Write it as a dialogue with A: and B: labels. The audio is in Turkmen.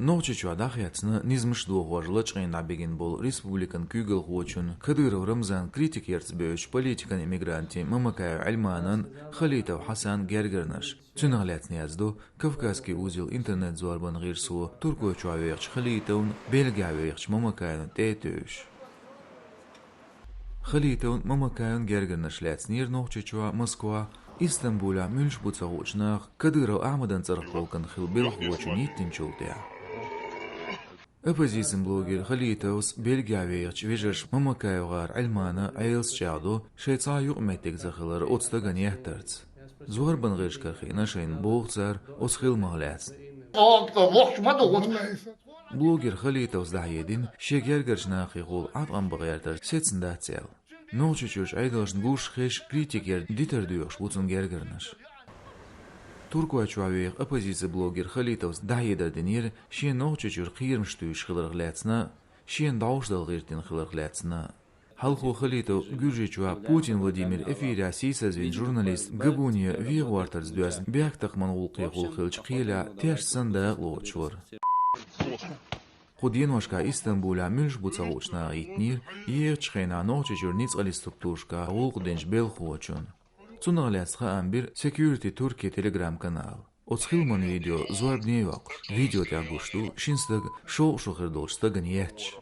A: Noche çuadağyatsını nizmiş doğuarlı çığına begin bol Respublikan kügül hoçun Kadyrov Ramzan kritik yertsböç politikan emigranti Mamakay Almanan Khalitav Hasan Gergernaş. Çınağlatni yazdu Kafkaski uzil internet zorban girsu Turku çuaviyakç Khalitavun Belgaviyakç Mamakayın tetöş. Khalitavun Mamakayın Gergernaş latsnir noche çua Moskva İstanbul'a mülş butsağuçnaq Kadyrov Ahmadan tsarqolkan khilbil hoçun yittin çultya. Оппозицион блогер Халитаус Белгавияч вежеш Мамакаевгар Альмана Айлс Чаудо Шейца юqmettek захылар отстаган яхтарц. Зорбан гышкахина шейн болцар осхил маглац. Блогер Халитаус Дахедин шегергершнахи гол атган багертар сетсиндацел. Ночучуш айдалшн гуш хеш критикер дитердуйош бутун гергернаш. Turkuya çuaviyek oppozitsiya blogger Khalitavs Dahida denir şen noqçuçur qiyirmştüş xılırglatsna şen dağışdal girtin xılırglatsna Halxu Khalitav Gürjiçua Putin Vladimir efirya sisazvin jurnalist Gabunia Vigwartars düaz beaqtaq manğulqi xulxilç qila tesh sanda loçur Xudien vaşka İstanbul'a mülş butsavuçna itnir yerçxena noqçuçur nitsqali strukturşka ulqdenç belxuçun Цунагляцха амбир Security Turkey Telegram канал. Отсхилман видео зуарбневак. Видео тягушту шинстаг шоу шохердолчтаган яч.